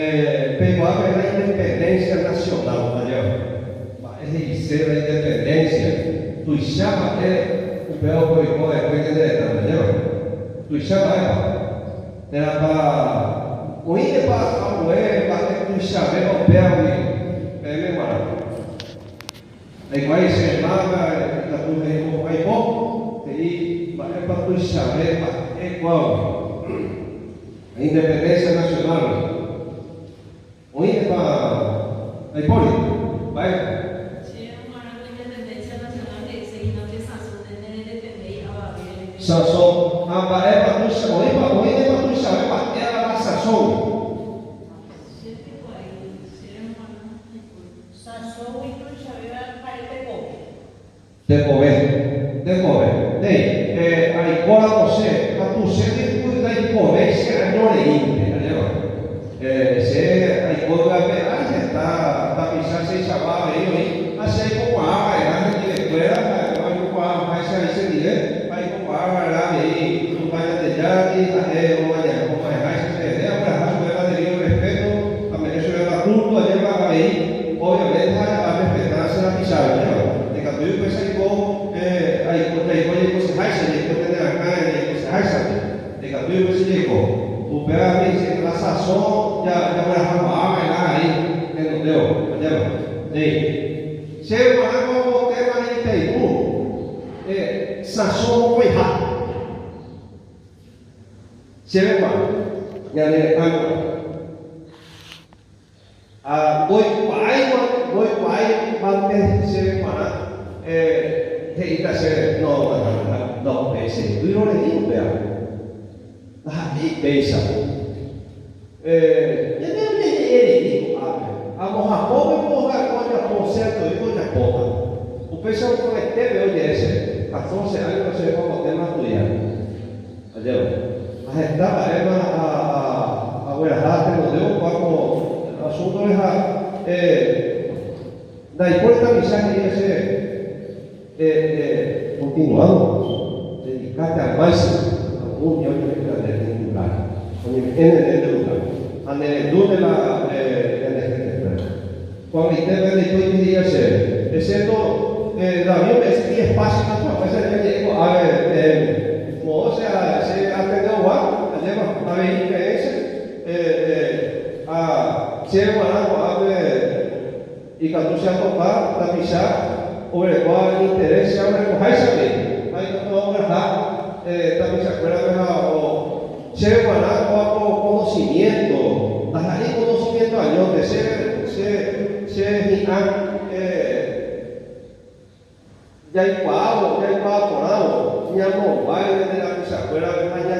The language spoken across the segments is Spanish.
Pero habla de la independencia nacional, ¿vale? Es decir, la independencia. Tu chama é o belo coicó de coisa de ¿vale? Tu chama é era para o índio para a mulher para tu chama é o belo é memória. Aí vai ser nada da tua irmã vai bom e é para tu chama é igual. A independência nacional. O índio para a Hipólito, vai. Sansão, a bareba do chão, o índio do chão, ela vai Sansão. Sansão e do chão, para Depois, nem, aí quando você, a tu sempre cuida da impotência, não é índio, se aí quando a verdade está pensando sem chamar aí, assim como a água é a de escuela, aí com a água vai sair sem dinheiro. Ahí tu vaya de Yaki, o vaya como es ahora la de Dios respeto, a Venezuela la culto, allá va ahí, obviamente a respetarse la pisada, de que tú pues ahí como hay cosas haisas, de que tener acá hay cosas haisas, de que tú pues llegó, tu pega dice la sazón ya voy a dejar ahí en el dedo, allá va, sí, se va a como tema de Itaipú. Sazón muy hot. Se ve mal. Ya le hago. Voy parte se ve mal. Ita se no pese. Tú no le digo vea. Ahí pesa. Ya le digo vamos a pobre porra con concerto y con porra. O pessoal que teve hoje esse 14 anos você vai botar na tuia. Entendeu? A etapa é a guerra que deu com o assunto é da importa mensagem esse continuado dedicate a mais união de lugar. Onde é lugar. Ane dove la quando teve de tudo dia ser exceto David es 10 páginas, pues ese llegó a ver, como se atendió a lleva a ver que ese lleva a ver y cuando se topa la pisar o el cual interés ahora coger saber hay no verdad también se acuerda o lleva a conocimiento hay conocimiento años de se ya igual por algo, ya no baile de la bisabuela, ya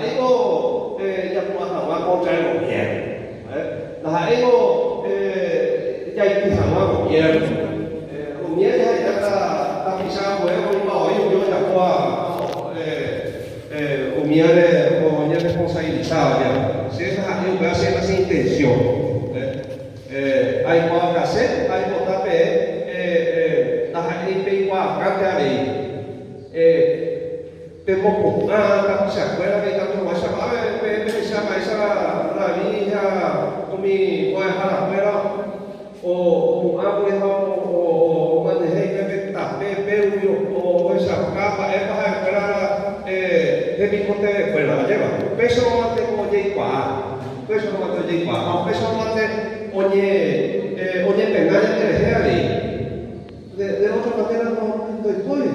eso ya puedo acabar contra el gobierno. Eso ya hay que acabar gobierno. Gobierno ya está pisando huevo y más hoy yo ya puedo gobierno responsabilizado ya. Si esa es voy a hacer esa intención. Hay que hacer, hay que votar se acuerda que tanto va a llamar, me llama esa la niña, con mi voy a dejar afuera, o manejé que tapé, o esa capa, es para esperar de mi corte de fuera, lleva. Peso no mate oye igual, peso no mate oye igual, peso no mate oye penal de ahí. De otra manera no estoy.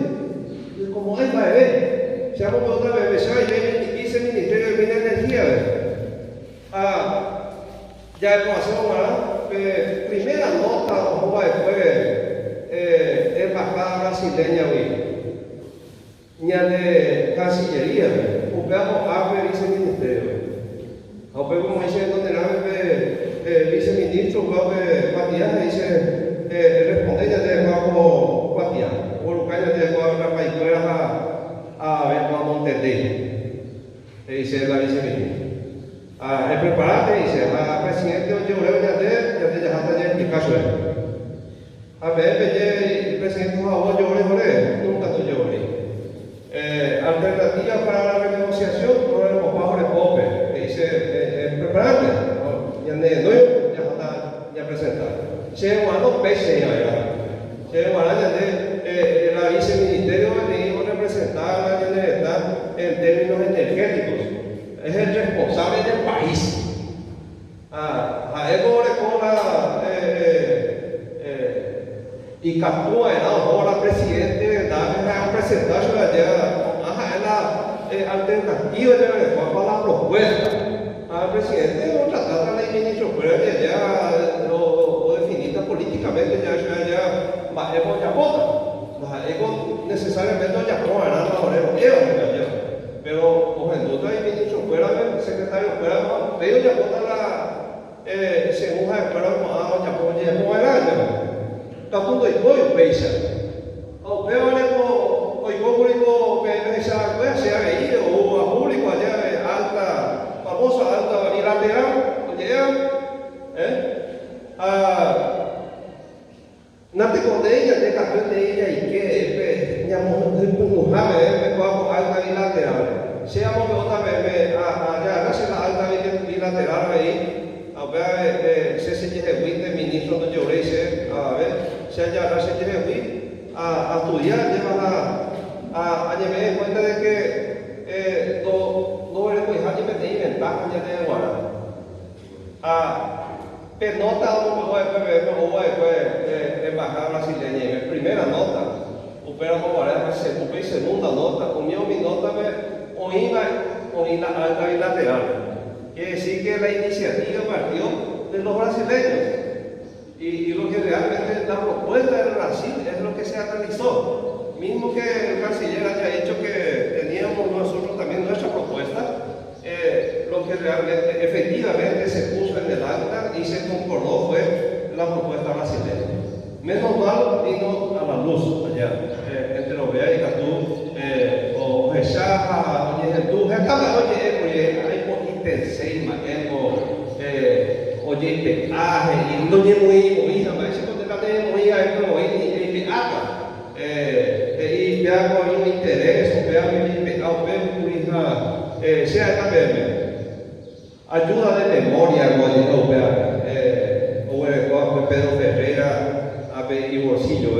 Como es para ver, se ha montado otra vez, y dice el Ministerio de Energía. Ya hemos hecho primera nota, o después, embajada brasileña hoy. Ya de Cancillería, o veamos a ver dice el Ministerio. A ver como dice donde el viceministro, Matías, dice, responde ya de bajo Matías. De la paisera a ver cómo Monterrey. Dice la viceministra. El preparante dice, presidente yo creo ya dejaste el caso. A ver, el presidente yo creo, nunca yo creo. Alternativa para la renegociación, no el bajo de COPE. Dice el preparante. ya presentar. Se guardó pese allá. Se guardó la viceministerio venimos a representar la Generalitat en términos energéticos. Es el responsable del país. A eso recorda y captura ahora presidente da presentarse allá la alternativa de reforma a la propuesta al presidente no trata de ministro fuera de allá lo definida políticamente ya vota necesariamente ya probarán ahora pero en duda hay ministro fuera secretario fuera pero ya vota según la escuela ya probarán Tapunto ikoyo peisa. O peor hoy público que esa se ha veído o a público allá alta, famosa alta bilateral, Nate con ella, de café de ella y que ñamos empujame con alta bilateral. Seamos otra vez allá hace la alta bilateral ahí. A ver, se lleve ministro de Llorese, a ver. Se haya a estudiar, llevas a llevar en cuenta de que no eres muy hábil de inventar, ya te guarda. Pero nota, embajada brasileña, primera nota, pero segunda nota, conmigo mi nota, oí la alta bilateral. Quiere decir que la iniciativa partió de los brasileños. Y lo que realmente la propuesta del Brasil es lo que se analizó. Mismo que el canciller haya dicho que teníamos nosotros también nuestra propuesta, lo que realmente, efectivamente se puso en el acta y se concordó fue la propuesta brasileña. Menos mal vino a la luz allá, entre los veas tú, o Rechaja, oye, hay poquitensei, oye, peaje, y no llevo muy mas se pode também muy a esto y agua. Y veamos un interés, veamos sea también ayuda de memoria, o Pedro Ferreira, y bolsillo,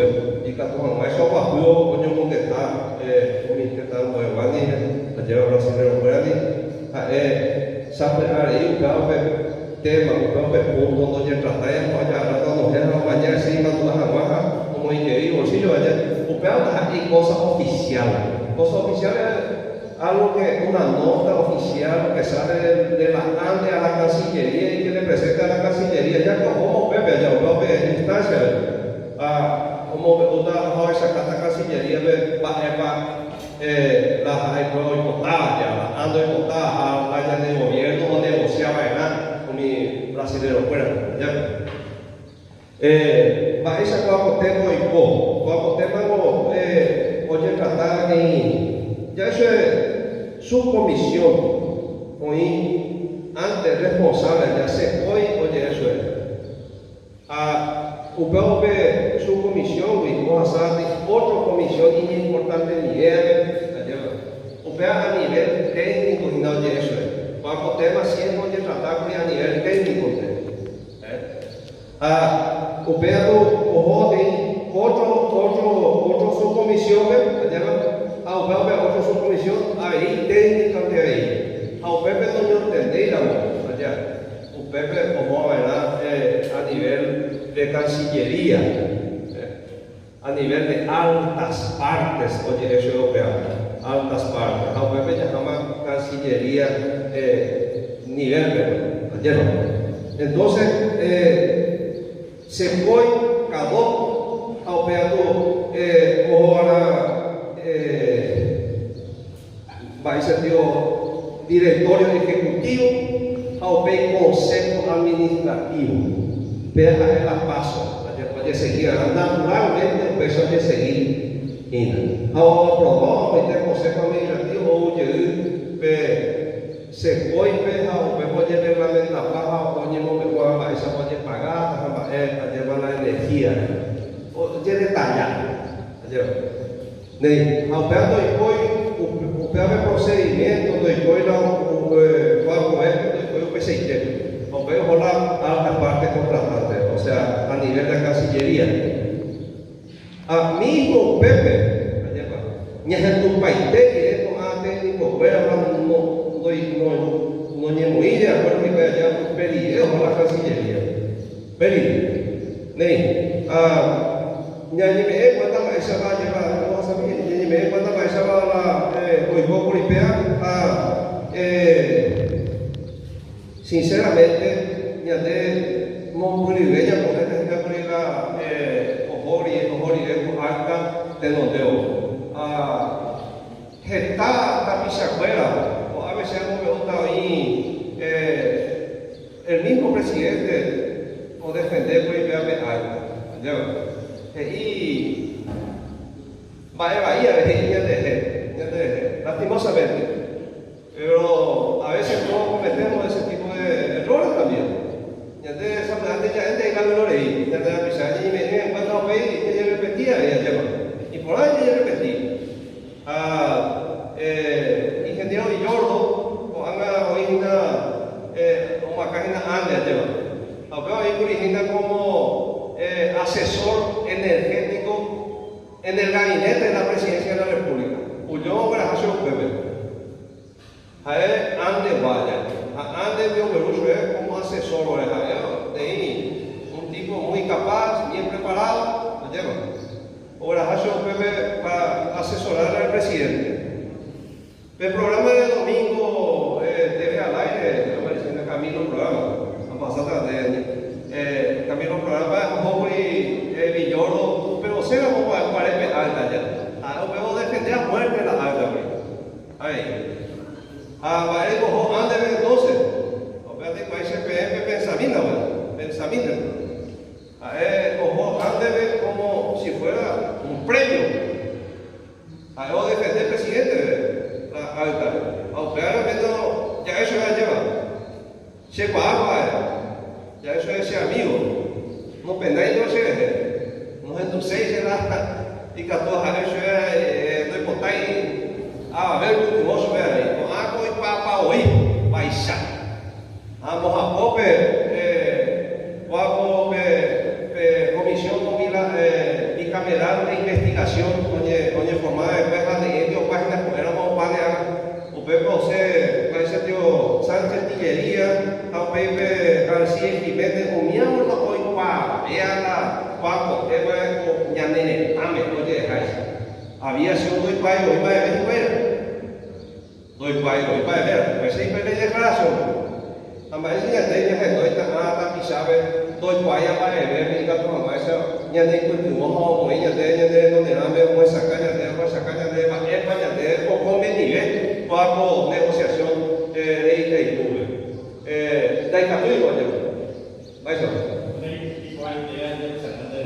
y Catón, eso bajo, coño, contestar, intentar un buen la lleva brasileño, sabe, ahí, tema, punto donde tratar allá, mañana sí, como y bolsillo allá, y cosas oficiales. Cosas oficiales es algo que una nota oficial que sale de la ANDE a la Cancillería y que le presenta a la Cancillería, ya como Pepe, allá, instancia, como una esa Cancillería, la hay ya, ando en votar, la de gobierno, donde negociaba mi brasileño fuera, ¿ya? Esa cuatro temas y cuatro temas hoy tratar en ya eso es su comisión hoy antes responsable ya se hoy oye eso es UPOP su comisión y vamos a hacer otra comisión importante nivel a nivel técnico y no de eso es cuatro temas siempre de tratar a nivel técnico. O Pedro tem outra subcomissão, outra subcomissão aí técnica aí. O Pepe não entendeira, o Pepe vai lá a nível de cancillería, a nível de altas partes, oye, eso europeo, altas partes. O Pepe ya llama cancillería nivel, entonces se foi acabou ao pé do vai ser o diretório executivo ao pé conselho administrativo pela ela passa a gente pode seguir naturalmente o pessoal de seguir indo ao aprovar o conselho administrativo ou se foi pela o pode regulamentar para o nível vai só pode pagar llevar la energía o de detallar ao pé do procedimento do o PCT ao pé rolar ña tu paite directo a técnico fuera no ñemuilla por mi allá perideo a la Cancillería peri nei ña ni me cuenta más esa va llevar no vas a ver ni me cuenta más esa va la hoy poco lipea sinceramente ña de monpulibella por esta película ojori de alta de noteo está tapizacuera, o a veces hemos preguntado ahí, el mismo presidente o defender por el alta, y lastimosamente, pero a veces no cometemos ese tipo de errores también. Ya te lo leí, ya te la pisada, y me encuentro a país y ella repetía, y por ahí ella repetía. Ingeniero Villordo, o anga origina, una página ande, pero ahí origina como asesor energético en el gabinete de la presidencia de la República. Yo para hacer un bebé. Ande vaya, ande de Oberuso como asesor de ahí, un tipo muy capaz, bien preparado, lo lleva. Ahora hace un bebé para asesorar al presidente. El programa de domingo TV al aire, apareciendo Camilo programa, a pasar de Camilo programa, Jorge Villordo, pero se vamos a parecer alta ya. Vamos a defender a muerte la alta. Ahí. Va el cojo ande de 12. Obviamente, país pensamiento. Cojo ande como si fuera un premio. Ahí va a defender presidente la alta. Claramente ya eso ya lleva. Se va ya eso es ser amigo. No pendáis no se no entusiasme la y que todos eso es de potai. A ver o nosso velho, com água e papa oi, baixa. A morra pope, comisión bicameral de investigación, onde formada después la de ellos páginas como era más padre, o Pepe José, parece tío Sánchez Tillería, a Pepe García Jiménez, o miembro la hoy pa, ella la papo, o ñanene, ame, oye, dejáis. Había sido dois pais, hoy para ver fuera. Dois pais, ver. Pues sí, pero declaración. A mais ya tem dois tá pisabe, dois pais para ver, e gato mais ya nem continua mal, ya de donde la me voy sacar de o convenir para negociación de ITV. Dai capítulo ya. Vai só. Igual de sacar de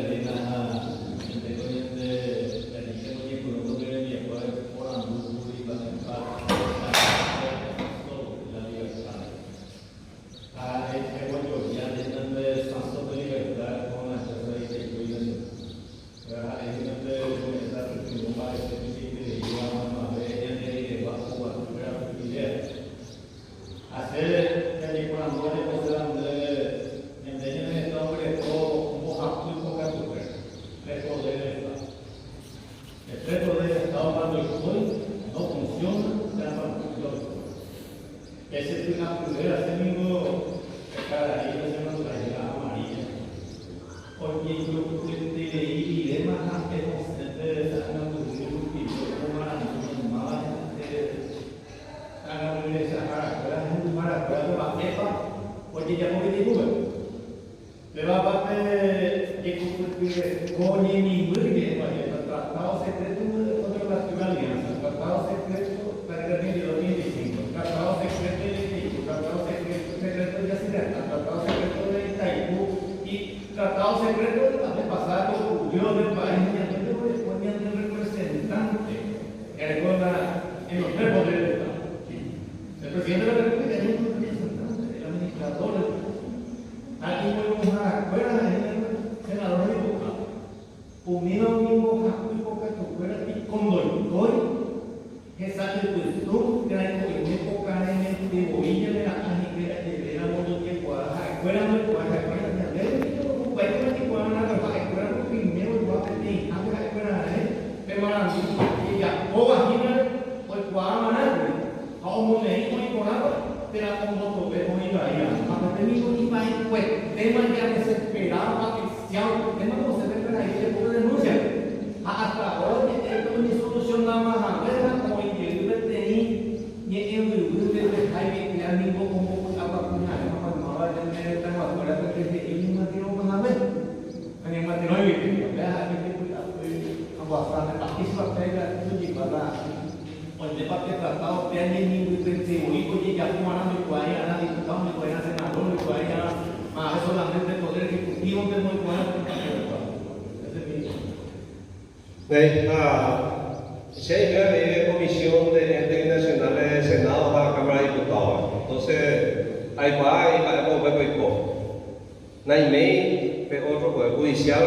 Boa conmigo y va en pues, temas ya desesperados, asfixiados, temas como se ven ahí, se puede denunciar. Hasta ahora, esto es mi solución nada más a ver, como individuo tenía, y en el grupo de Jaime, que ya mismo como agua puñal, cuando ahora ya me están afuera, porque es un material más a ver. En el material, ya, bastante participar pega tudo de bala onde para ter tratado perde ninguém tem único de já como ana do Guaí ana de então do Guaí senador do Guaí mas solamente o poder ejecutivo de muito ano si hay una comisión de entes internacionales del Senado para la Cámara de Diputados. Entonces, hay para volver con el Naimei, otro poder judicial,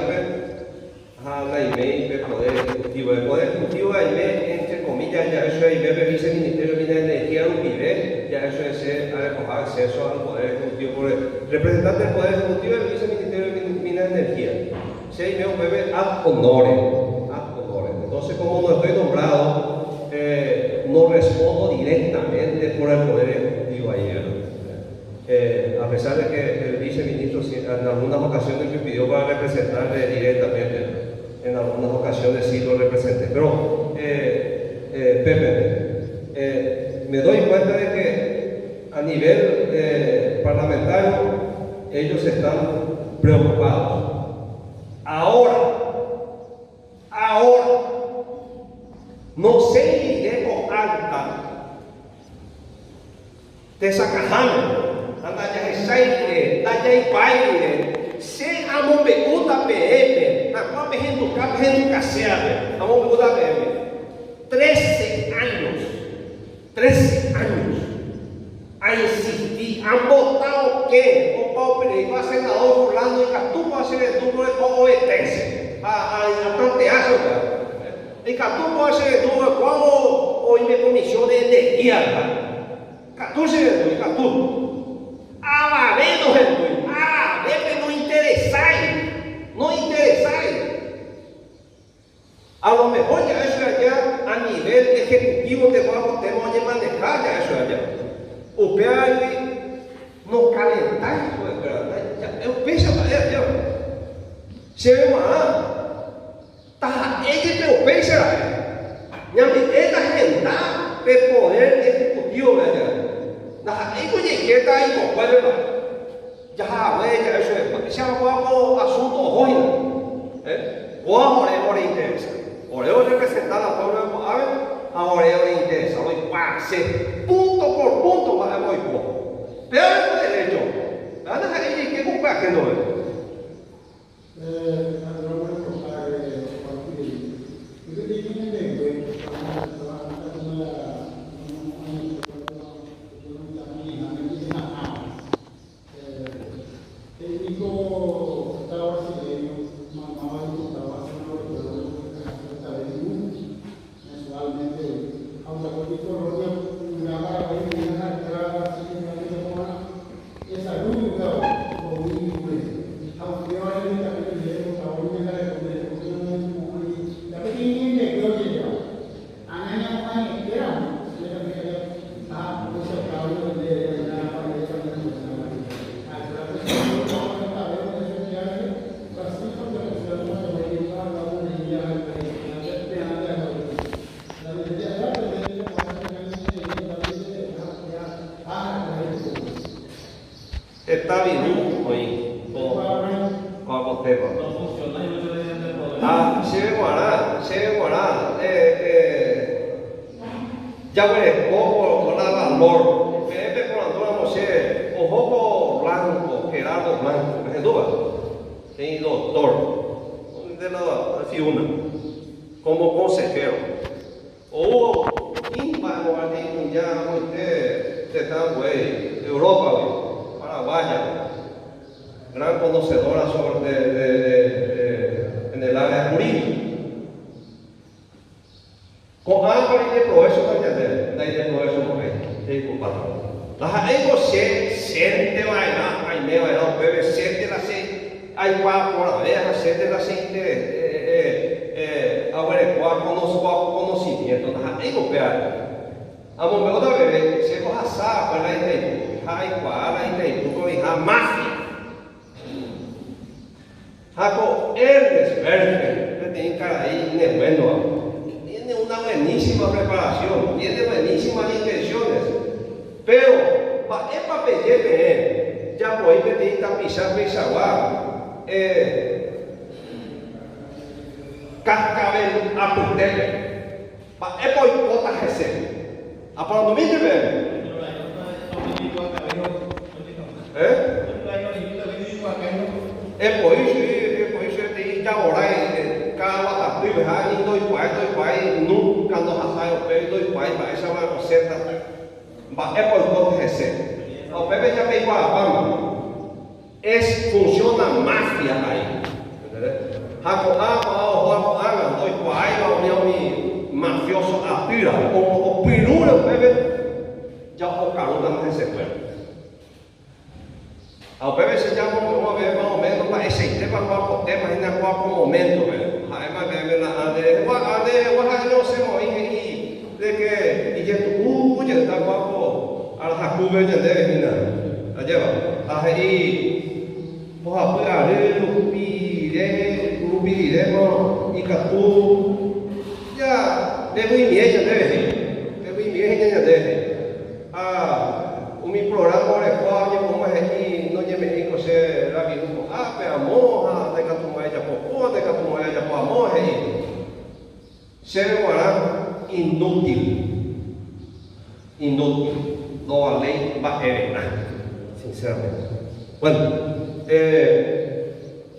Naimei, poder ejecutivo. El poder ejecutivo, entre comillas, ya eso es viceministerio de Energía de UPIB, ya eso es recoger acceso al poder ejecutivo por el representante del poder ejecutivo del viceministerio de Energía. Si hay un bebé ad honorem. Entonces, como no estoy nombrado, no respondo directamente por el poder ejecutivo ayer. A pesar de que el viceministro en algunas ocasiones me pidió para representarle directamente, en algunas ocasiones sí lo representé. Pero, Pepe, me doy cuenta de que a nivel parlamentario ellos están preocupados. Ahora, no se iré con alta de Sacajano, anda ya Esaire, anda ya Ipaire, se amo me gusta PM, na qual me renduca seada, amo me gusta PM, 13 años, a insistir, a botar o quê? O pau perigo, a senador fulano, e Catu pode ser duplo ou oitese, a plantear, cara. E Catu pode ser duplo como o comissão de energia, Catu se reduz, Catu. A varendo reduz, a deve não interessar. A lo mejor ya eso allá a nivel ejecutivo que vamos a manejar ya eso allá. O PAI no calentar, eu penso já. Se eu tá ele meu pensa, minha medida rentar de poder ejecutivo allá. Na isso de que tá aí com qual já já isso se algo assunto ruim, o ahora interesa. Oreo representar a pueblo de Moab, a Oreo le interesa, hoy pase, punto por punto va a voy por. Pero es derecho, ¿dónde está ahí que comprar que no es? Está bien, hoy, con tema. no funciona y no se le dan el poder. Se guarda, ya ves, ojo, la valor, Pepe cuando Moshe, ojo blanco, Gerardo Blanco, ¿me duda? Tem doctor, de la Fiuna, como consejero, o imparo ali ya te está güey, Europa, güey. Paraguaya, gran conocedora sobre en el área jurídica. Con algo de progreso también, de progreso por ahí, de culpado. Las hay siete vainas, hay me vaina, bebé, siete las seis, hay cuatro por la vez, siete las seis averiguar conocimiento, las hay copiar. A momento da bebé, se va a asar para la gente. hay cuadra y te impuso y mafia. Jaco Ernest Berger, que tiene cara ahí, tiene una buenísima preparación, tiene buenísimas intenciones, pero es papel ya puede que tiene que pisar Pizaguá, Cascabel Aputele, es boicota GC. ¿Para no me entiendes? Es por eso que ya ahora cada vez estoy viajando y país, nunca nos ha salido pero y país para esa receta. Es por todo ese. O Pepe ya pegó a la palma. Funciona mafia ahí. Jaco haga, doy país, la unión mafioso a tira, o pirula, Pepe, ya o carona no se puede. A Pepe se llama uma vez mais ou menos para esse tema qual tema ainda qual momento velho. Aí mas bem na ade não se morre de que e tu já tá qual a hakuve de ainda. Ajeva. Aí porra foi ali no pire mo e catu já deve ir já deve o meu programa é qual como é que não me você lá viu pela morra da catumai já popô da catumai já pô morre ser agora inútil não a lei sinceramente bueno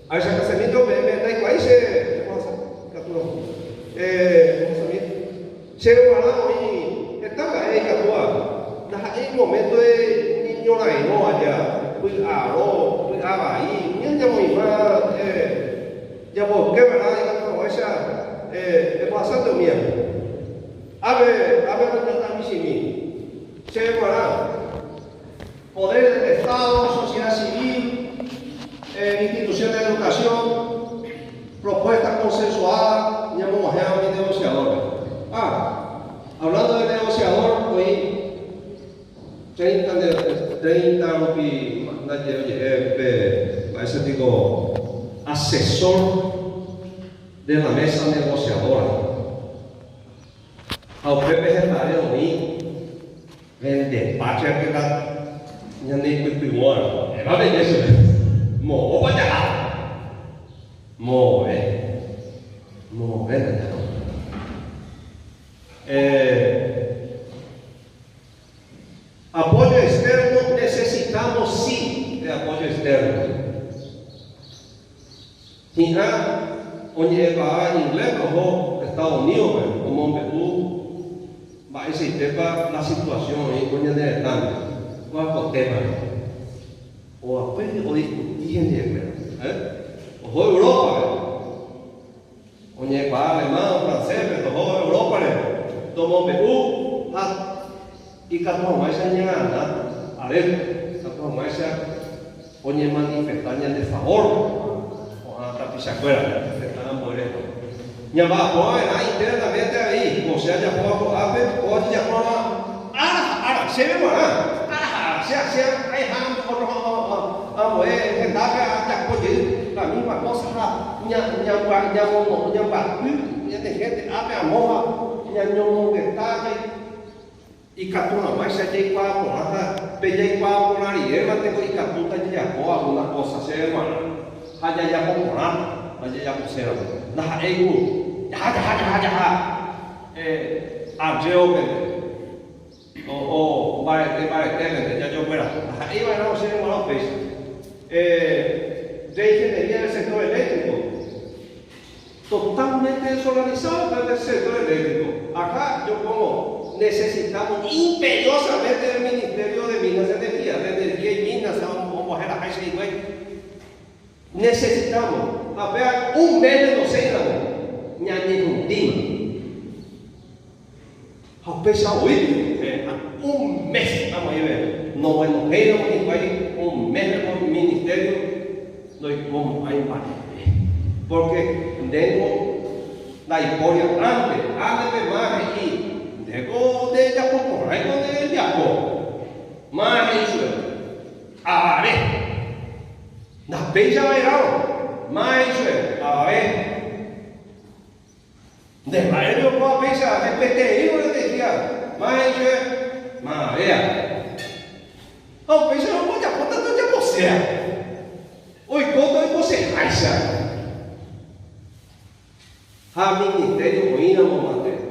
aí já casamento da igual se ser agora hoje estava aí catua em momento de niño lá em Noia, fui a Bahia, minha mãe já vou quebrar a coisa é bastante minha. Abre a mim, chega lá, poder del Estado, sociedad civil, instituciones de educación, propuesta consensuada, llamamos realmente negociador. Hablando de negociador, hoy 30 lo que parece digo asesor de la mesa negociadora. Ao Pepe Retareu aí, el debate que está nem que pior, é vai ver isso mesmo. Moa já. Moa. Apoio externo, necessitamos sim de apoio externo. Onde vai em inglês, como Estados Unidos, como Peru, vai se ter a situação em onde está. Qual é o tema? O apoio ou discutir em inglês. O Europa, onde vai alemão, francês, o Europa, como Peru, y cada más a ver, cada más onde manifestar de favor, o a tapizacuera, estaban por esto. Ya va a poner internamente ahí, o sea, ya puedo pode ya se ve se hay a mover, ya puede la misma cosa, ya de gente, abre a moja, ya no que está y catuna más se hay para por bella para por y él tengo y catuta ya por alguna cosa se hermana haya ya por haya ya por ser la ego ya arjeo o para que ya yo fuera ahí va a ser hermano pues de ingeniería del sector eléctrico totalmente desorganizado del sector eléctrico. Acá yo pongo, necesitamos imperiosamente el Ministerio de Minas y Energía y Minas, vamos a hacer la y güey. Necesitamos, a ver, un mes de docena, ni a ningún día. A pesar hoy, un mes, vamos a ver, no bueno, un mes de ministerio, no hay como hay más. Porque tengo la historia antes de más y tengo de Jacob, de Jacob, más eso. a ver, la bella bailado, más a ver. De maio eu vou pensar, repete eu não decía, mas vea. Não pensa não pode apontar tanto a você. Oi conta oi você acha. A ministério ruína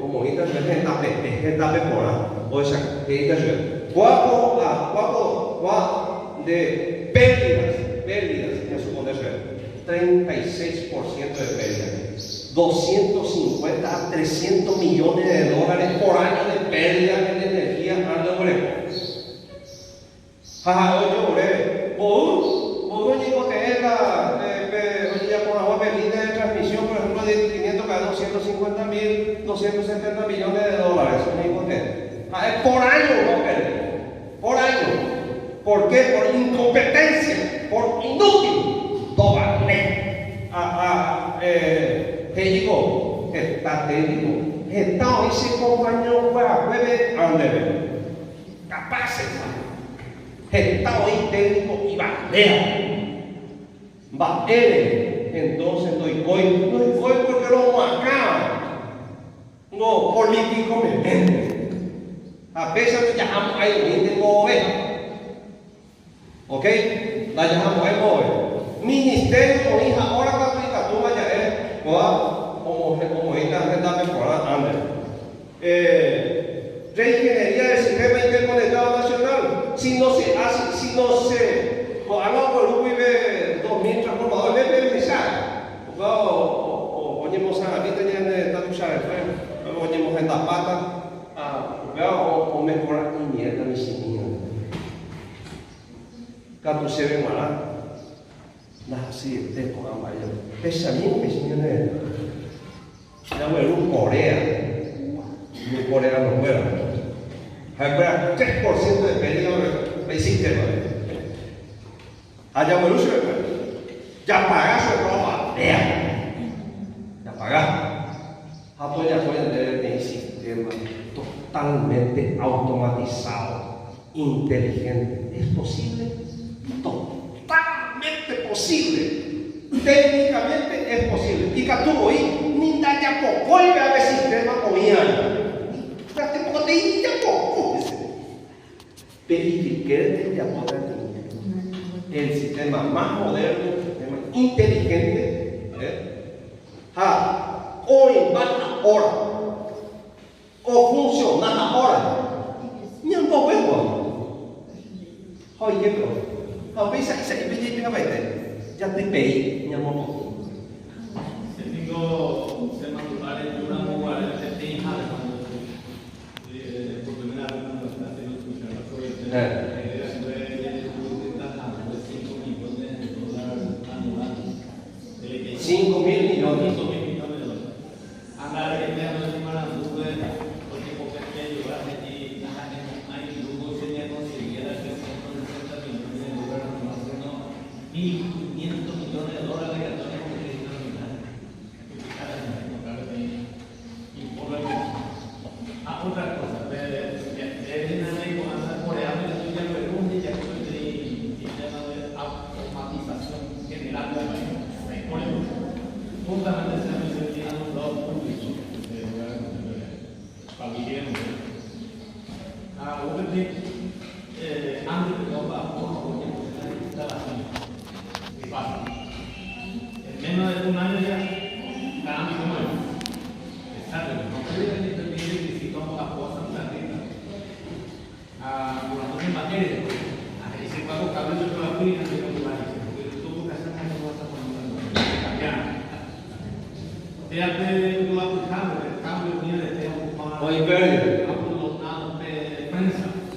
como ainda está pepora. Ou seja, ainda já. Qual de pérdidas, em sua condição. 36% de pérdidas. 250 a 300 millones de dólares por año de pérdida de energía al Oregon. Vos digo que es hoy ya por agua línea de transmisión, por ejemplo, de 500 cada 250 mil, 270 millones de dólares. Es por año, no pérdida. Por año. ¿Por qué? Por incompetencia, por inútil. Doble. Que digo, está técnico, está ese compañero puede andar, capaces, está hoy técnico y va él, entonces no hay porque lo marcaban, no político me vende, a pesar de que ya hay un índice, ok, la llamamos el móvil. Ministerio con hija, ahora la aplicatura ya es como esta temporada antes. Reingeniería del sistema interconectado nacional. Si no se hace, haga por un vive 2000 transformadores, debe empezar. Oye, aquí tenían esta lucha, oye, en la pata, o mejorar mierda, mi semilla. Cuando se ve mal. Así de programa yo. Esa misma misión es Corea no fuera. Habrá 3% de pérdida del sistema. Allá bueno ya pagaste el programa. Ya pagaste. Apoya el sistema totalmente automatizado, inteligente. ¿Es posible? Posible, técnicamente es posible. Y que tú hoy ni da ya poco y vea el sistema comía. Ni ya poco. Verifique ya poco el sistema más moderno, el sistema inteligente. Hoy va ahora o funciona ahora. Ni un poco hoy qué pro. Họ biết sạch sẽ với những cái bài này, ya te pedí, mi amor. $5 mil millones.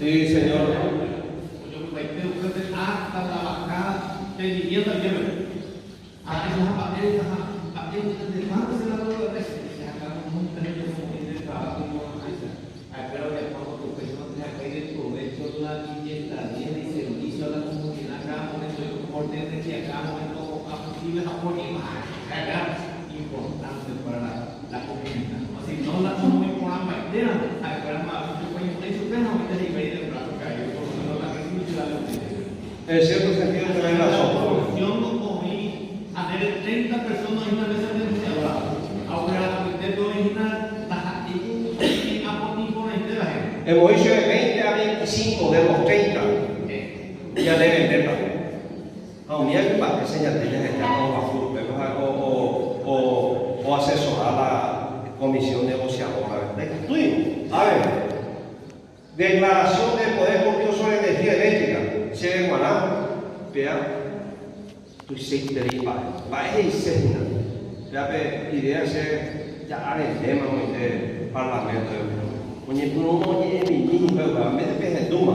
Sí, señor. Hasta la bajada de vivienda libre. A esas papeles, de cuánto se la puedo ver, se acaban un término de trabajo y no pero que cuando tu persona te acabe provecho de la vivienda y servicio a la comunidad, cada momento es importante que a cada momento posible apoyo importante para la comunidad. Si no la somos muy por la mañana, a ver más, yo voy a eso, pero no me te libere del brazo caído, por lo menos la que sí la En cierto sentido, tenés La razón. solución no podí hacer 30 personas en una mesa negociadora. Ahora, usted puede imaginar las actitudes que aportan la gente de la gente. Hemos dicho de 20 a 25 de los 30. Ya deben verla. A mí hay para que señaltillas que llaman o asesorar a la comisión negociadora. A ver, declaración del Poder Público sobre energía eléctrica. Se guarda, vea, tu se te dice, va a ser ya ve, idea se ya haré tema del parlamento. Oye, tú no oye mi mismo, me depende de Duma.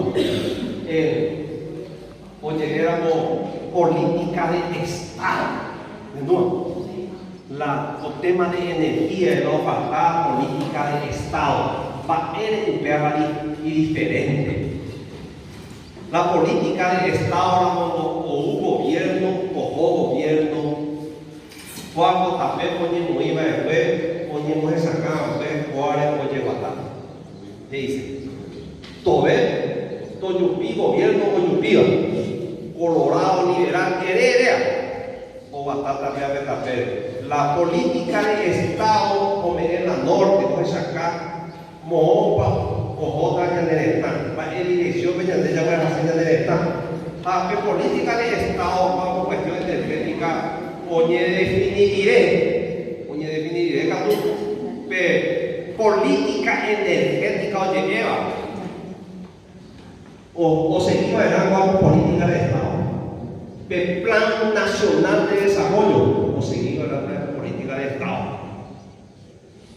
Oye, éramos política de Estado. El tema de energía, no falta política de Estado. Va a ser y diferente. La política del Estado, o un gobierno, o gobierno, cuando también ponemos IVA después, ponemos esa cama, después, cuáles, oye, guatá. ¿Qué dice? Todo es, todo gobierno, o yupiva. Colorado, liberal, heredera, o batata de la política del Estado, como en la norte, pues acá, Mohopa, o otra en el Estado, va en dirección, de ya voy a hacer en el Estado. La política del Estado, para cuestión energética, oye, definiré, política energética, oye, lleva. O seguimos en agua política de Estado. El Plan Nacional de Desarrollo, o seguimos en la política de Estado.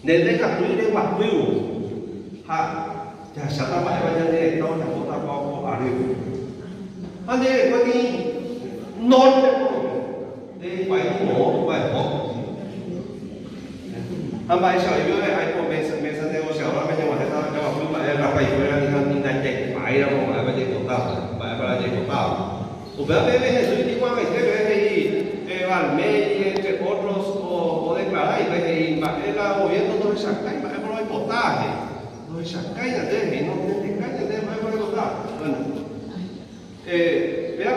Desde Catuí de Guatuibo, ya se está para el Estado, ya vota para arriba. Ande, pues, norte, de país, no, pues, no. Amba eso yo hay con mesa negociadora me llamo esta que va a fluir para país fuera ni nada que para ir a una vez de total para llegar. Usted ve Jesús y dijo a mí que Valmeri entre otros o declarar y la gobierno no se saca y va a por el potaje. No se saca y no te caña de va por el potaje. Bueno. Vea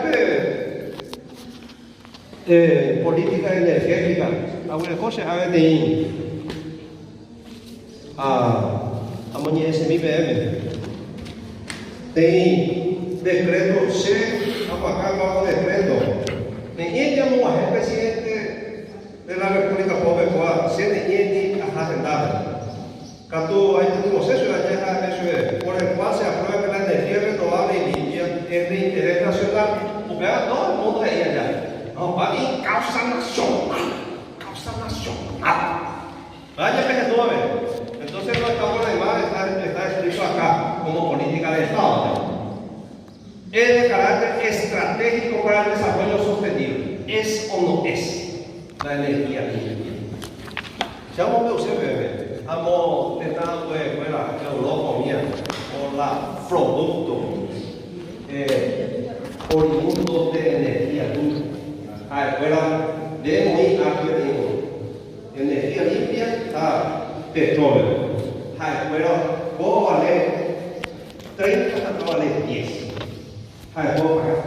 que política energética, algunas cosas a ver de a mañana ese mi PM. Tem decreto C, acá bajo decreto. Ninguém llamó a presidente de la República Popular, se ninguém agendado. Cuando hay un proceso por el cual se aprueba la energía renovable y limpia es de interés nacional, todo el mundo ahí allá. No, va en causa nacional. Vaya que se tome. Entonces no estamos además, está escrito acá como política de Estado. Es de carácter estratégico para el desarrollo sostenible. ¿Es o no es la energía limpia? Ya vamos a ver, vamos a estar fuera de Europa mía por la producto oriundos de energía limpia. Afuera debemos ir a energía limpia a petróleo. Afuera puedo valer 30 hasta valer 10. Puedo pagar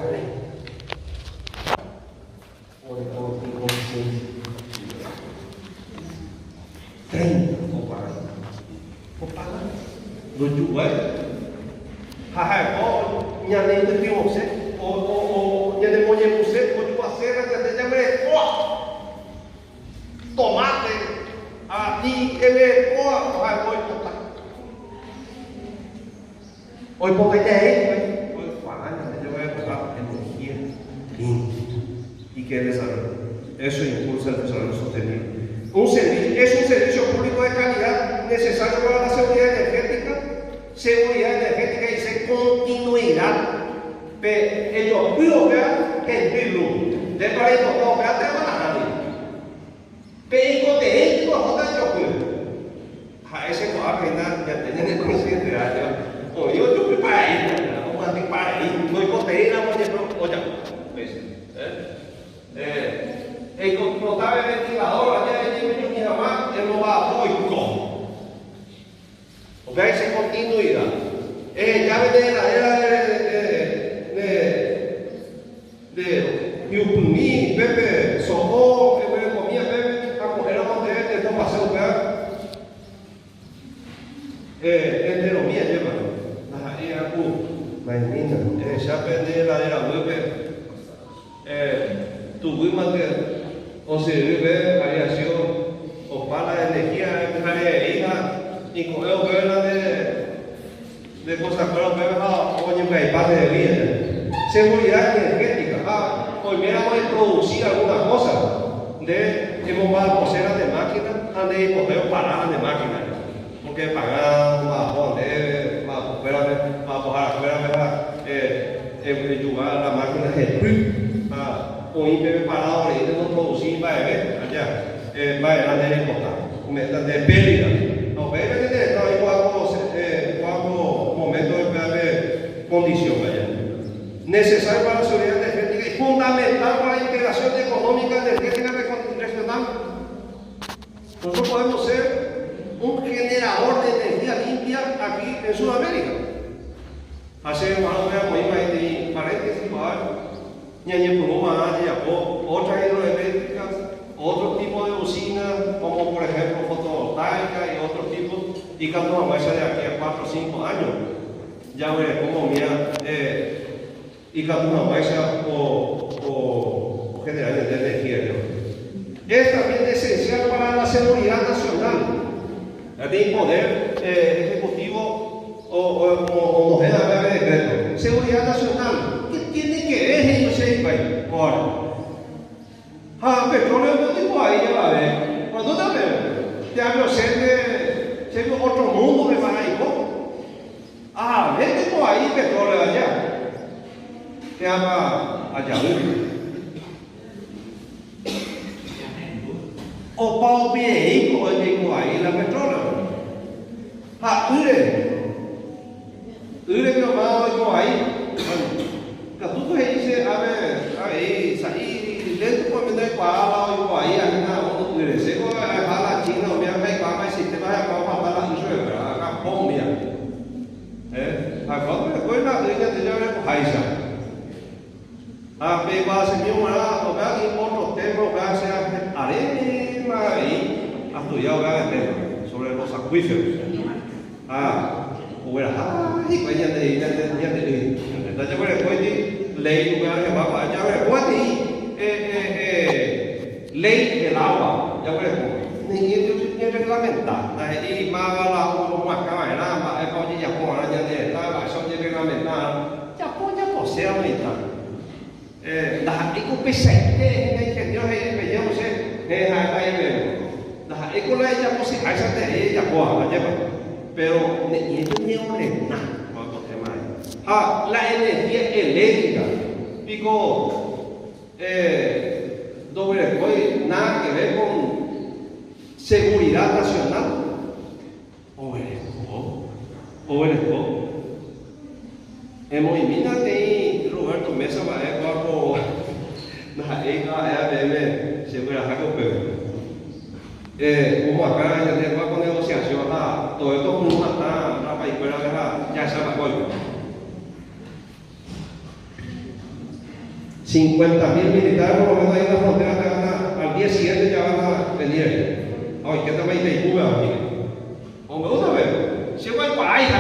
30 puedo pagar. Rồi chủ ấy hay có nhà này tôi tiêu một set nhà này một set một chủ xe là nhà này mới tomate đi cái hay ôi ôi có cái đấy ôi quả này yo voy a comprar energía limpia y que desarrollo eso impulsa el desarrollo sostenible. Es un servicio público de calidad necesario para la seguridad energética y se continuidad. Ellos europeos en Perú, de país no te van a nadie. Pero de él no jodan yo a ese no apenas ya tienen el consciente de o yo fui para ahí, no mandé para ahí, no hay coteína, oye, el notable ventilador allá en mi mamá, él no va a boicot. O sea, esa continuidad. Llave de heladera Yupuni, Pepe, Soho, comía Pepe, a coger a donde esto pasó, entero mía lleva. Ahí a Maimina, ya aprendí la de la web, tu Wimate, o se vive variación, o para la energía, en hija, y con el verla de cosas que no me oye, que hay parte de vida. Seguridad energética, hoy miramos a producir algunas cosas, hemos para poseer de máquinas, de poder parar de máquinas, porque pagar, para poder afuera, jugar la máquina de o ir preparado y no producir, va a ver, allá, va a tener importante, de pérdida. No, pérdida de cuatro momentos de condición allá. Necesario para la seguridad energética y fundamental para la integración económica energética regional. Nosotros podemos ser un generador de energía limpia aquí en Sudamérica. Hace más o menos 40 otras hidroeléctricas, otro tipo de usinas, como por ejemplo fotovoltaica y otros tipos, y cuando vamos a de aquí a 4 o 5 años, ya veré cómo mira, y cuando vamos o generar energía. Es también esencial para la seguridad nacional, de poder ejecutivo o mujer de decreto. Seguridad nacional, ¿qué tiene que ver en ese país? Ahora, petróleo no digo ahí, ya va a ver. Cuando también te hablo ser otro mundo de Paraíso. Tengo ahí petróleo allá. Te llama allá. O para el vehículo, digo ahí la petróleo. Ure que nomás digo ahí. Bueno, tú que dice, a ver, ahí, saí, dentro por medio de Cuadra, digo ahí, hay una ure. Sego a la China, o mira, me cama el sistema de acá para la isla, ¿verdad? Acá, Bombia. Acá, después la dueña te lleva a Paisa. Me va a ser mi hermana, o vea que otro tema, o vea sea arena ahí, ha estudiado el tema sobre los acuíferos. Y pues ya te ley ley del agua, ya ni reglamentar, y más la más caballera, es para ya por allá de la son de reglamentar, ya posee aumentar. Las ecopesete, ingenieros que yo sé, las ecolas ya posee, a esa te ya por allá, pero ni nada. La energía eléctrica, digo, nada que ver con seguridad nacional. Oberesco. En movimiento de Roberto Mesa va a estar seguridad como acá ya tengo con negociación, todo esto con una país ya se va a 50.000 militares por lo menos ahí en la frontera al día siguiente ya van a venir. Ay, ¿qué tal me Cuba aquí? Hombre, otra vez, si hay país,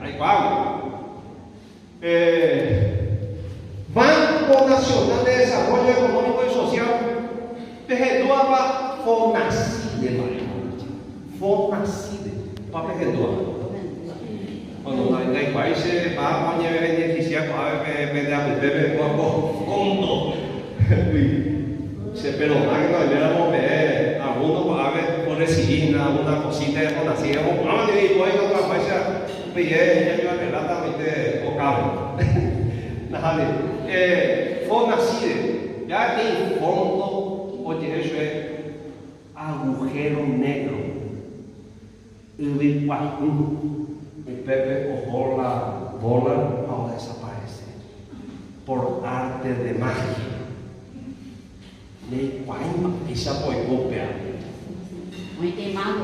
hay pago. Banco Nacional de Desarrollo Económico y Social, Pejeduaba Fonacide, Fonacide, para Pejeduaba. Cuando hay países para beneficiar fondo, se perdona que no debiéramos ver algunos por recibir alguna cosita de Fonacide, y después en otras países, ya yo relativamente vocable. Fonacide, ya tem fondo, oye, eso es agujero negro. El Pepe o bola ahora desaparece por arte de magia. Le cuaima y se apoyó copia. Muy quemado.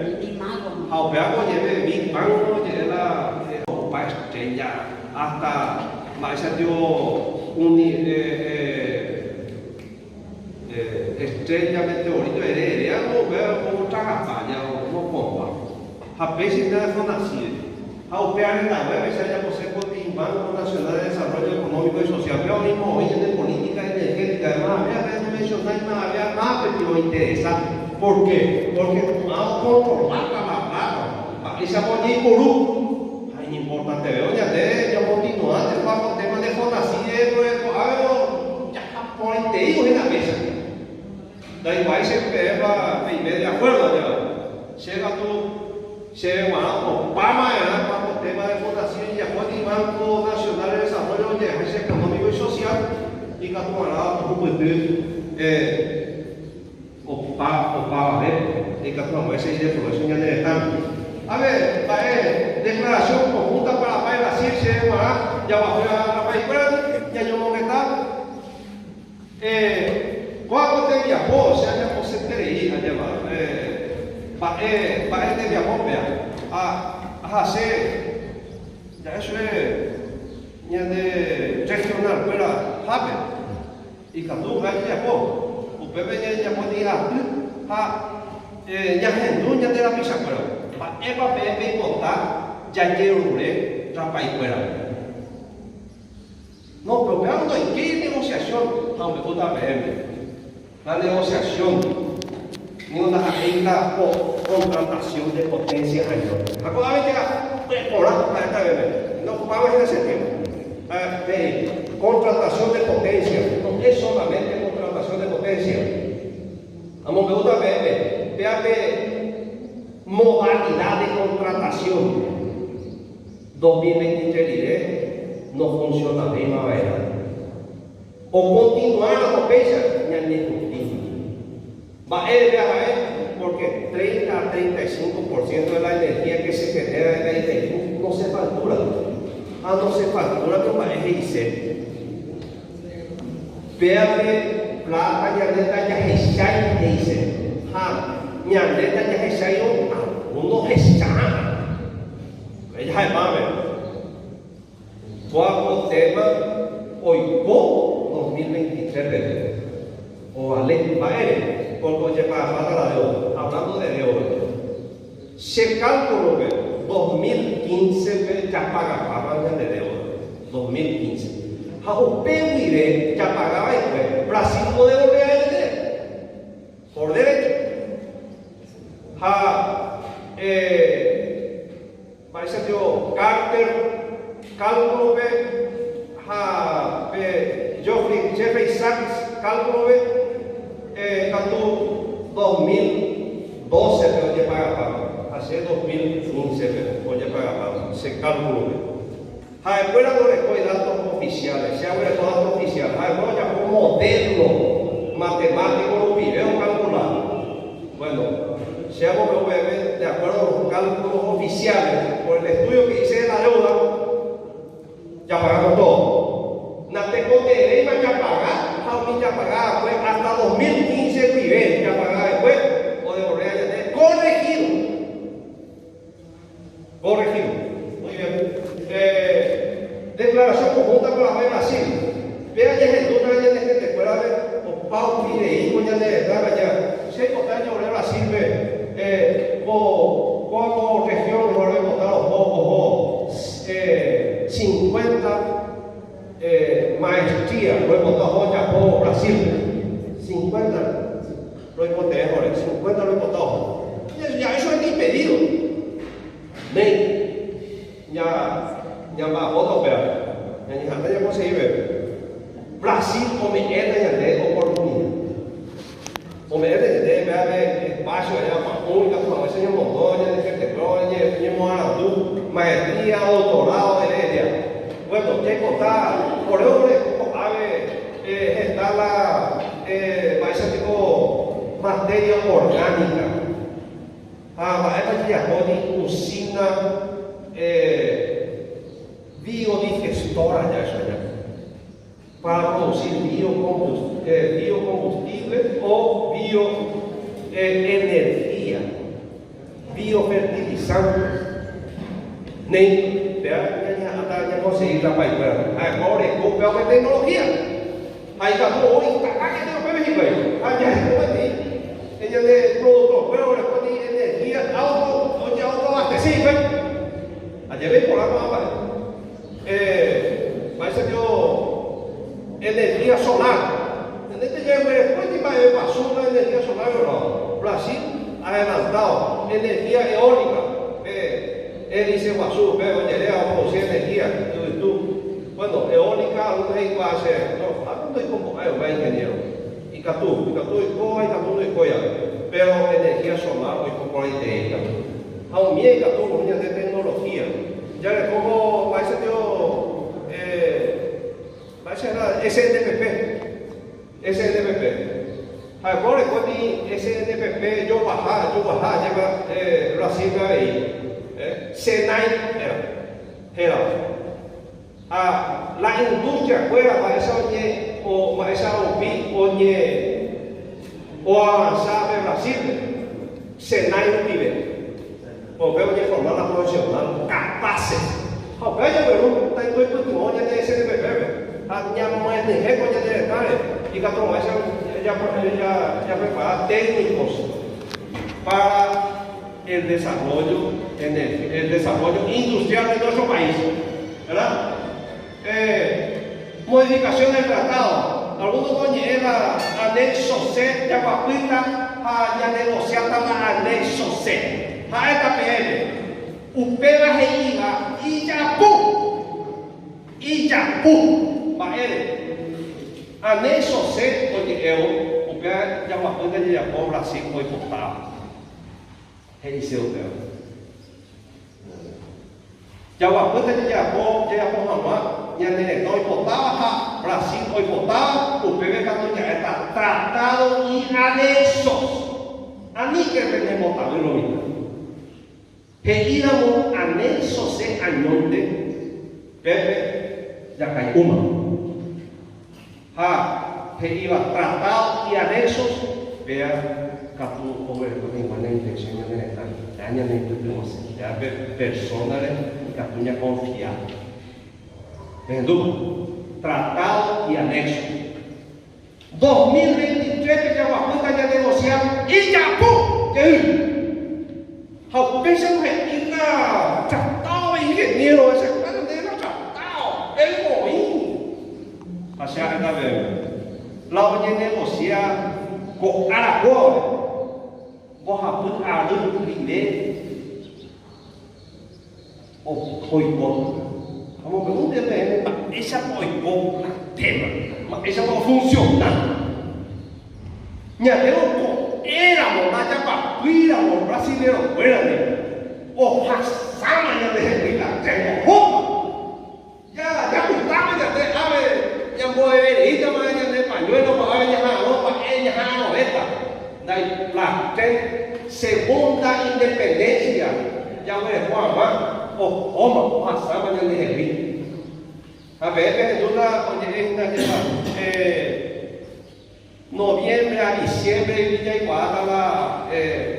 Muy quemado. Ao peago lleve mi banco, lleve la paesteña hasta más dio estrella meteorito heredera no veo otra campaña no pompa a veces nada son así a operar en la web se haya posee con el Banco Nacional de Desarrollo Económico y Social pero mismo hoy de política energética además había mencionar había más pero interesante ¿por qué? Porque vamos a controlar la plata y se pone por es importante veo ya continuante para el tema de fondación ya por interior en la mesa da igual se va de acuerdo ya llega tú se va o para el tema de fundación y después el Banco Nacional de Desarrollo Económico y Social y que tomará o para ver y que tomará ese de fundación ya de tanto a ver, declaración conjunta para la paz y la ciencia ya va a la país ya yo voy a estar cuando te viajó se haya posterior a llevar para este viajó a hacer ya eso es ya de regional fuera rápido y cuando tú viajó usted venía ya podía ya gente ya te la pisa pero es papel de contar ya quiero trabajar fuera. No, pero veamos en qué negociación, aunque tú la negociación, ninguna regla o contratación de potencia mayor. Acuérdate que no ocupamos en ese tema. Contratación de potencia, no es solamente contratación de potencia. Vamos, me gusta ver, vea que modalidad de contratación 2023 no funciona de la misma manera o continuar la potencia ya ni va a ver porque 30 a 35% de la energía que se genera en la industria no se factura no se factura como es IC vea que plata ya neta ya dice ñandeta ya es uno está ella es mame cuatro temas hoy 2023 o ale maere porque para la deuda hablando de deuda se calculó que 2015 ya pagaba de deuda 2015 a un PIB ya pagaba después Brasil no devolvía el por derecho parece que Carter cálculo Jeffrey Sachs cálculo cuando 2012 pero ya pagaba hace 2015 pero ya pagaba se calculó después no les datos oficiales se abre todos datos oficiales después ya fue un modelo matemático los videos calculados bueno seamos de acuerdo a los cálculos oficiales por el estudio que hice de la deuda ya pagamos todo Natecote ya pagaba pues, hasta 2015 nivel ya pagaba después o de volver corregido muy bien declaración conjunta con la ley Brasil vea ya Jesús ya de gente fuera de o Pau y de hijo ya de ya si hay costaño de Brasil como región mejor de votar o 50 maestrías lo he votado ya por Brasil 50 lo he votado 50 lo he votado ya eso es impedido ya va otro pero ya conseguir Brasil come ya de oportunidad como debe haber espacio para pública, como ese es Montoya, de Artecroña, tenemos Arandú, maestría, doctorado de heredia. Bueno, ¿qué contar? Por eso está la parece tipo materia orgánica. Esta ya pone usina biodigestora ya eso ya. Para producir biocombustible o bioenergía, biofertilizantes. Ya conseguir la paipera. Ahora es copia de tecnología. Ahí está todo, acá que te lo puedes ir, allá es como ti. Ella de producto, pero después de energía, auto abastecido. Allá ven por la mapa. Parece que energía solar. En este tiempo, después de que pasó la energía solar, Brasil ha adelantado energía eólica. Él dice Guazú, pero ya le vamos a producir energía. Bueno, eólica, no hay que hacer. No, no hay como, hay ingeniero. Y Catú, pero energía solar, hoy como la idea. Aún bien, Catú, no de tecnología. Ya le pongo, parece SNPP. Agora, quando SNPP, eu barrar, lleva Brasil aí. Senai, era. La industria fuera para esa oye, o para esa OPI, oye, o avanzar de Brasil, Senai no nivel. O veo que formar la profesional capaces. O veo que eu tenho dois patrimônios de SNPP. A minha mãe nem reconhece de detalhe. E que a turma já prepara técnicos para el desarrollo industrial de nuestro país, ¿verdad? Modificación del tratado. Algunos conocen el anexo C de Aguapuita a negociar el anexo C. A esta PM, Upera Reiga, Ijapu, Baere. Anexo C, porque Upera de Aguapuita de Ijapu, Brasil foi cortado. Reiseu o Theo. Jawapuita de Ijapu, Ramá, Nhanenetão e Potava, Brasil foi Potava, o PV Católica está tratado em anexos. Ani que vem Potava, eu não me. Reíramos anexo C añonde, Pepe, já cai uma. Reíba tratado e anexos, vea. Catu over igual intención de estar daña de ya personas que catuña confiar. Vendo tratado y anexo. 2023 que ya va a ya negociar y ya pum que how pensan que la tratado ingeniero ese cara de la tratado el moín. Pasar a ver. La voy a negociar con Aragón. Vou rapar a luz primeiro. O coipó. Vamos ver um DPM, mas esse coipó na tema. Mas esse não funciona. Minha Deus, éramos na Japapuira, brasileiro, fuera. O passama já de replicar, tem roupa. Já gostava de até, já vou ver, já vai de pañuelo, para ver já roupa, já noveta. La segunda independencia, ya me dejó amar, o pasaba en el ejército. A ver, en noviembre a diciembre, Villa Iguala,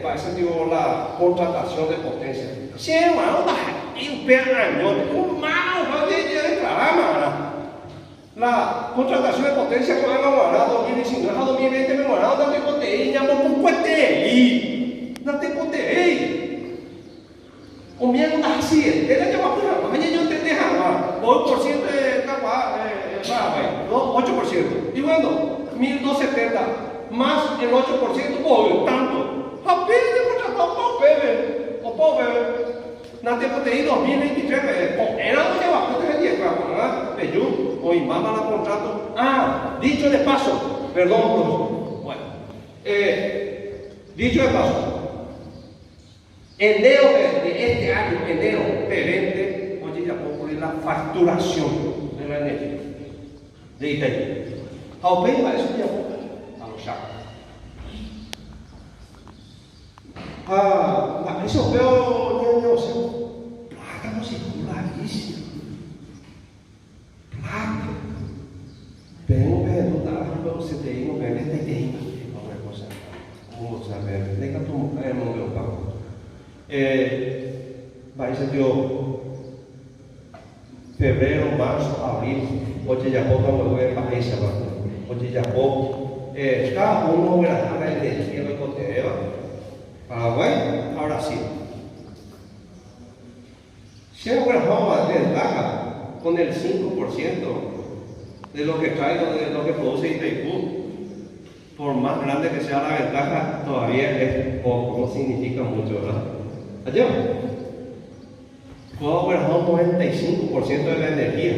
parece la contratación de potencia. Si es un perro, un malo, la contratación de potencia fue elaborada 2019 a 2020 memorado da TCOTI, llamó por QTI, da TCOTI. O mesmo da accidente, ele llamó por lá, mas eu tentei errar, 8% é capaz, 8%. E bueno, 1.270, más el 8%, por tanto, apenas de contratar o pobre, na TCOTI 2023, era onde eu aprendi para Pejú. Hoy mama la contrato. Dicho de paso, perdón, profesor. Bueno, dicho de paso, enero de este año, enero perente, oye, ya puedo poner la facturación de la energía de ITEI. ¿Aumenta para eso ya? A los sacos. Eso veo, yo, plátano circularísimo. Vengo a você tem uma pergunta tem alguma coisa. Vamos saber. Nem que tu é não meu papo. Vai ser que febrero, marzo, abril, oye ya poco me voy a país, oye ya poco, cada uno verá la energía que contiene Paraguay a Brasil. Si ahora vamos a ventaja con el 5% de lo que traigo, de lo que produce Itaipú, por más grande que sea la ventaja, todavía es poco, no significa mucho, ¿verdad? Allá. Puedo guardar un 95% de la energía,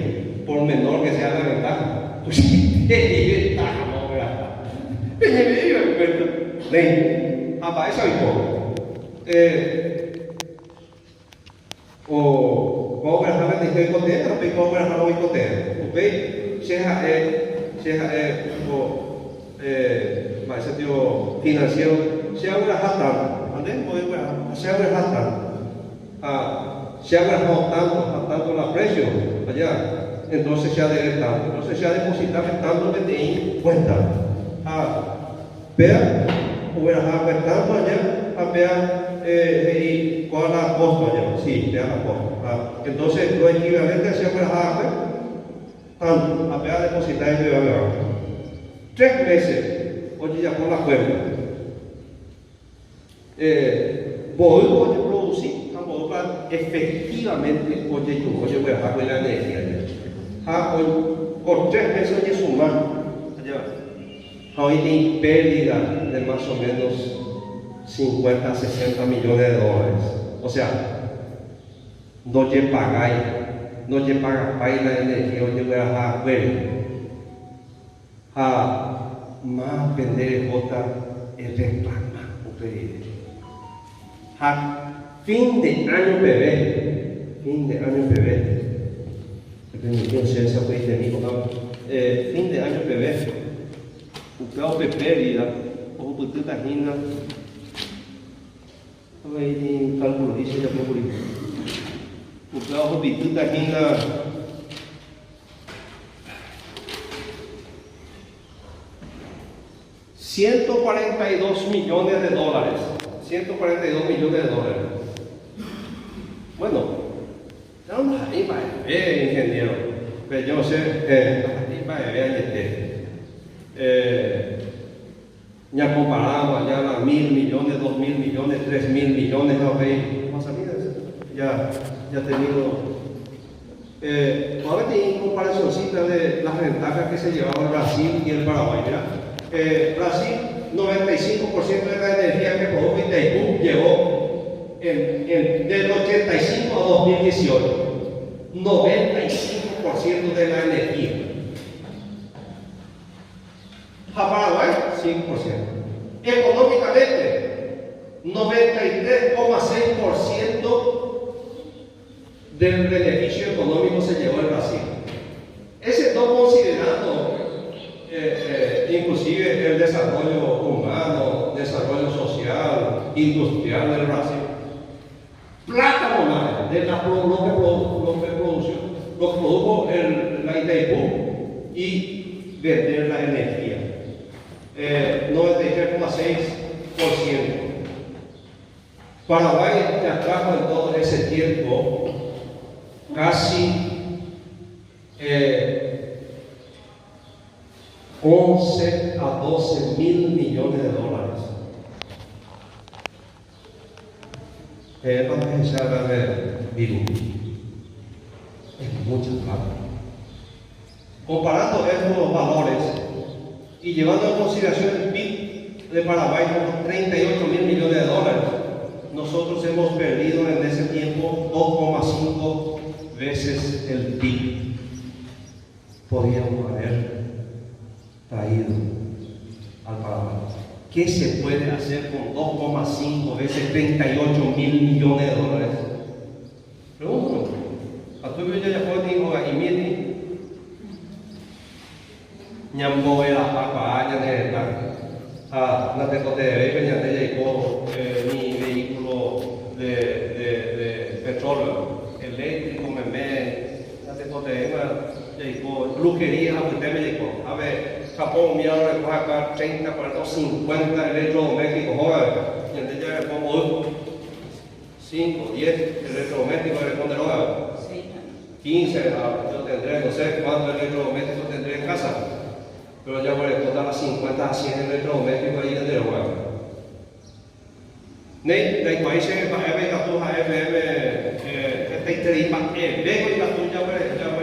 por menor que sea la ventaja. Pues sí, es ventaja, no, ¿verdad? Apa, eso es poco. O puedo guardar la energía de contenido, pero puedo guardar la contenido. ¿Ok? Mas esse teu financeiro, se agora ratando, andei foi agora, se agora ratando, se agora ratando la precio allá, entonces ya depositamos, entonces ya depositamos tanto que tem cuenta, vea, hubiera apertando allá, vea y cuál la costa allá, sí, vea la costa, entonces lo equivalente se agora tanto, vea depositar y vea 3 meses. Hoje já com a cuenta. Pode produzir, para efetivamente hoje vai pagar a energia. Por 3 meses hoje sumar, hoje tem pérdida de mais ou menos 50 a 60 milhões de dólares. Ou seja, não te pagar a energia hoje vai pagar más vender bota el reclama o pedir. Fin de año bebé, fin de año bebé. Fin de año bebé. O pau pérdida, o botita rina. Aí tem cálculo isso já procurei. O pau botita rina. 142 millones de dólares. 142 millones de dólares. Bueno, vamos ahí para ver, ingeniero. Pero yo sé, ahí para ver, ya comparamos ya las 1.000 millones, 2.000 millones, 3.000 millones, más ya he tenido. Ahora hay comparacióncita de las ventajas que se llevaba el Brasil y el Paraguay. Mira. Brasil, 95% de la energía que produce Itaipú llegó del 85 a 2018. 95% de la energía. A Paraguay, 5%. Económicamente, 93,6% del beneficio económico se llevó el Brasil. Ese no considerando inclusive el desarrollo humano, desarrollo social, industrial del Brasil. Plata nomás de lo que produjo la Itaipú y vender la energía. 93,6%. Paraguay ya trajo en todo ese tiempo casi 11 a 12 mil millones de dólares. Vamos a empezar a ver virus. Es mucha plata. Comparando estos valores y llevando en consideración el PIB de Paraguay con 38 mil millones de dólares, nosotros hemos perdido en ese tiempo 2,5 veces el PIB. Podríamos haber traído al Paraguay. ¿Qué se puede hacer con 2,5 veces 38 mil millones de dólares? Pregunto. A tu vida ya puede ir a Imiti. Ñambo era papa, ya de la tecote de bebé, ya de mi vehículo de petróleo, eléctrico, la tecote de brujería, usted me dijo, a ver, Japón, mira, ahora coge acá 30, 40, 50 electrodomésticos, joder, y entonces ya le pongo 5, 10 electrodomésticos, le pone, joder. 15, yo tendré, no sé cuántos electrodomésticos tendré en casa, pero ya voy a contar a 50 a 100 electrodomésticos ahí desde el web. Nei países para ver la tuja FM, este interés para ver, vengo y la tuya, ya me